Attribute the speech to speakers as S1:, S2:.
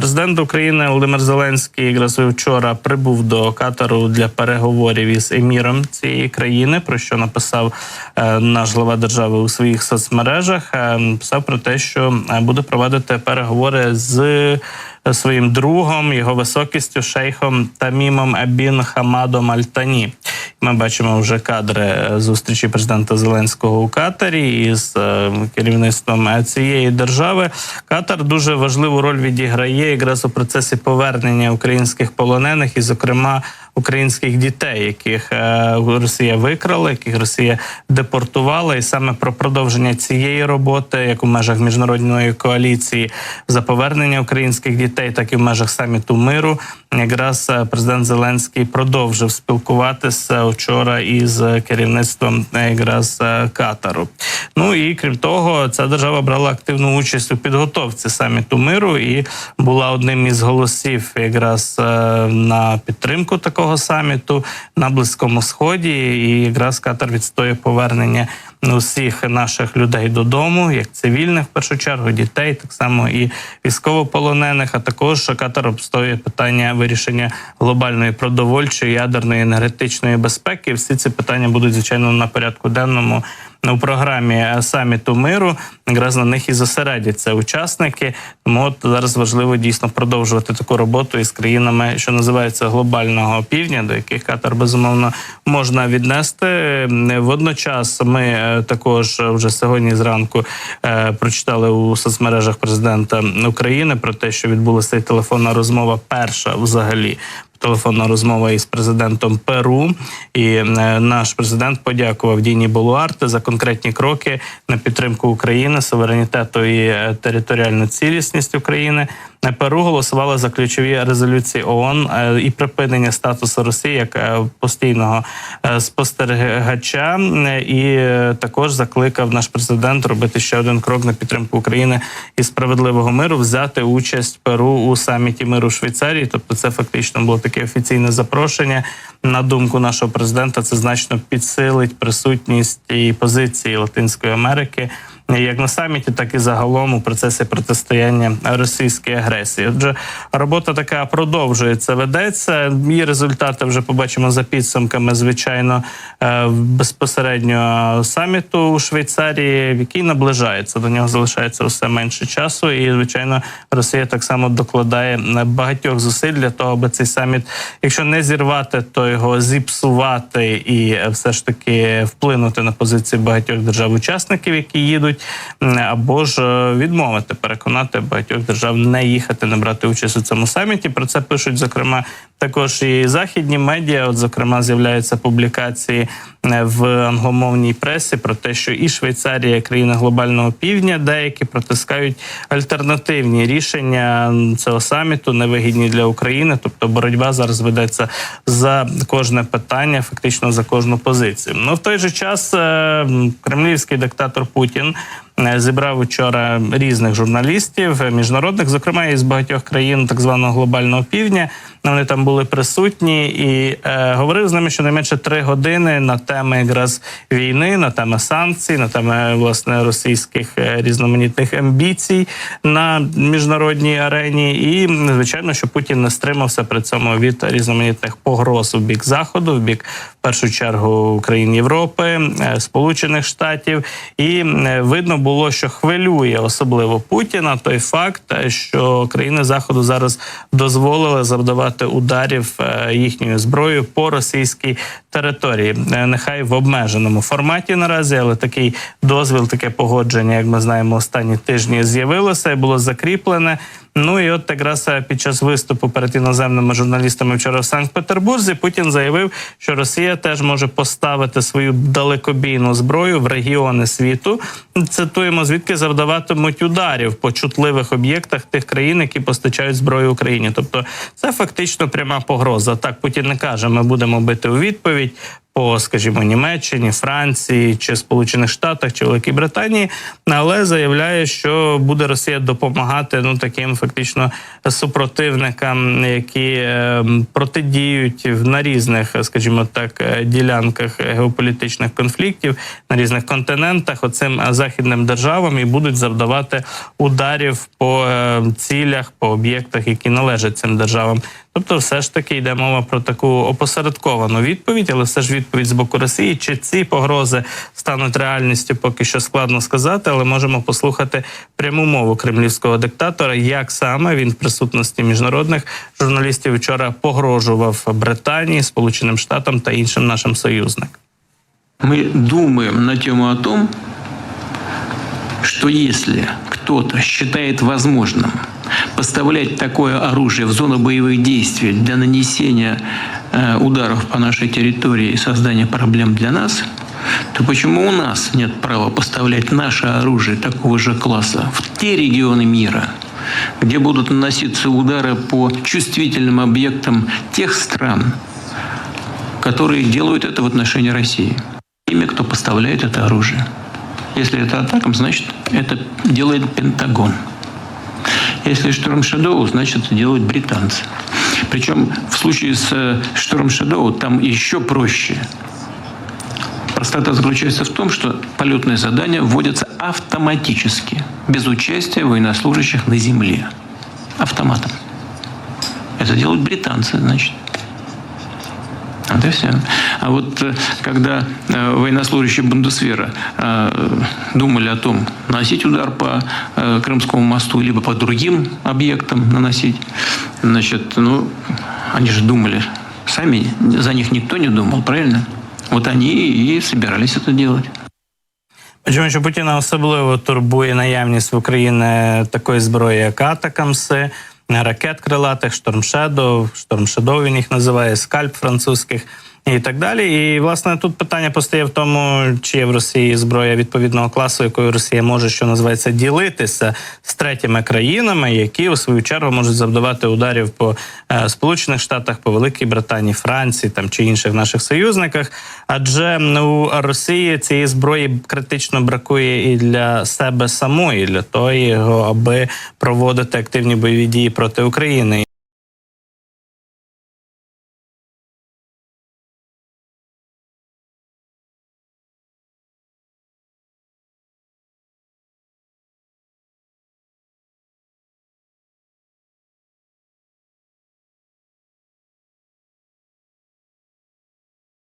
S1: Президент України Володимир Зеленський якраз вчора прибув до Катару для переговорів із еміром цієї країни, про що написав наш глава держави у своїх соцмережах. Писав про те, що буде проводити переговори з своїм другом, його високістю, шейхом Тамімом бін Хамадом Аль-Тані. Ми бачимо вже кадри зустрічі президента Зеленського у Катарі із керівництвом цієї держави. Катар дуже важливу роль відіграє якраз у процесі повернення українських полонених і, зокрема, українських дітей, яких Росія викрала, яких Росія депортувала. І саме про продовження цієї роботи, як у межах міжнародної коаліції за повернення українських дітей, так і в межах саміту миру, якраз президент Зеленський продовжив спілкуватися вчора із керівництвом якраз Катару. Ну і крім того, ця держава брала активну участь у підготовці саміту миру і була одним із голосів якраз на підтримку такого саміту на Близькому Сході. І якраз Катар відстоює повернення усіх наших людей додому, як цивільних, в першу чергу, дітей, так само і військовополонених, а також Катар обстоює питання вирішення глобальної продовольчої, ядерної, енергетичної безпеки. Всі ці питання будуть, звичайно, на порядку денному у програмі саміту миру. Якраз на них і зосередяться учасники. Тому от зараз важливо дійсно продовжувати таку роботу із країнами, що називаються глобального півдня, до яких Катар, безумовно, можна віднести. Водночас ми також вже сьогодні зранку прочитали у соцмережах президента України про те, що відбулася телефонна розмова, перша взагалі телефонна розмова із президентом Перу. І наш президент подякував Діні Болуарте за конкретні кроки на підтримку України, суверенітету і територіальну цілісність України. Перу голосувала за ключові резолюції ООН і припинення статусу Росії як постійного спостерігача. І також закликав наш президент робити ще один крок на підтримку України і справедливого миру, взяти участь Перу у саміті миру в Швейцарії. Тобто це фактично було таке офіційне запрошення. На думку нашого президента, це значно підсилить присутність і позиції Латинської Америки як на саміті, так і загалом у процесі протистояння російській агресії. Отже, робота така продовжується, ведеться. Її результати вже побачимо за підсумками, звичайно, безпосередньо саміту у Швейцарії, який наближається. До нього залишається все менше часу. І, звичайно, Росія так само докладає багатьох зусиль для того, аби цей саміт, якщо не зірвати, то його зіпсувати і все ж таки вплинути на позиції багатьох держав-учасників, які їдуть, або ж відмовити, переконати багатьох держав не їхати, не брати участь у цьому саміті. Про це пишуть, зокрема, також і західні медіа. От, зокрема, з'являються публікації в англомовній пресі про те, що і Швейцарія, країна глобального півдня, деякі протискають альтернативні рішення цього саміту, невигідні для України. Тобто боротьба зараз ведеться за кожне питання, фактично за кожну позицію. Ну, в той же час кремлівський диктатор Путін зібрав вчора різних журналістів, міжнародних, зокрема із багатьох країн так званого глобального півдня. Вони там були присутні і говорив з ними щонайменше 3 години на теми якраз війни, на теми санкцій, на теми, власне, російських різноманітних амбіцій на міжнародній арені. І, звичайно, що Путін не стримався при цьому від різноманітних погроз у бік Заходу, в бік, в першу чергу, країн Європи, Сполучених Штатів. І видно було, що хвилює особливо Путіна той факт, що країни Заходу зараз дозволили завдавати ударів їхньою зброєю по російській території. Нехай в обмеженому форматі наразі, але такий дозвіл, таке погодження, як ми знаємо, останні тижні з'явилося і було закріплене. Ну і от якраз під час виступу перед іноземними журналістами вчора в Санкт-Петербурзі Путін заявив, що Росія теж може поставити свою далекобійну зброю в регіони світу. Цитуємо, звідки завдаватимуть ударів по чутливих об'єктах тих країн, які постачають зброю Україні. Тобто це фактично пряма погроза. Так, Путін не каже, ми будемо бити у відповідь. по, скажімо, Німеччині, Франції чи Сполучених Штатах чи Великій Британії, але заявляє, що буде Росія допомагати таким фактично супротивникам, які протидіють на різних, скажімо так, ділянках геополітичних конфліктів на різних континентах оцим західним державам і будуть завдавати ударів по цілях, по об'єктах, які належать цим державам. Тобто все ж таки йде мова про таку опосередковану відповідь, але все ж відповідь з боку Росії. Чи ці погрози стануть реальністю, поки що складно сказати, але можемо послухати пряму мову кремлівського диктатора, як саме він в присутності міжнародних журналістів вчора погрожував Британії, Сполученим Штатам та іншим нашим союзникам.
S2: Ми думаємо на тему о том, что если кто-то считает возможным поставлять такое оружие в зону боевых действий для нанесения ударов по нашей территории и создания проблем для нас, то почему у нас нет права поставлять наше оружие такого же класса в те регионы мира, где будут наноситься удары по чувствительным объектам тех стран, которые делают это в отношении России? Теми, кто поставляет это оружие. Если это атакам, значит, это делает Пентагон. Если Storm Shadow, значит, это делают британцы. Причем в случае с Storm Shadow там еще проще. Простота заключается в том, что полетные задания вводятся автоматически, без участия военнослужащих на земле. Автоматом. Это делают британцы, значит. Вот и все. А вот когда военнослужащие Бундесвера думали о том, наносить удар по Крымскому мосту, либо по другим объектам наносить, значит, они же думали сами, за них никто не думал, правильно? Вот они и собирались это делать.
S1: Чому що Путіна особливо турбує наявність в Україні такої зброї, як атакамси, ракет крилатих, Storm Shadow він їх називає, скальп французьких і так далі. І, власне, тут питання постає в тому, чи є в Росії зброя відповідного класу, якою Росія може, що називається, ділитися з третіми країнами, які, у свою чергу, можуть завдавати ударів по Сполучених Штатах, по Великій Британії, Франції чи інших наших союзниках. Адже у Росії цієї зброї критично бракує і для себе самої, для того, аби проводити активні бойові дії проти України.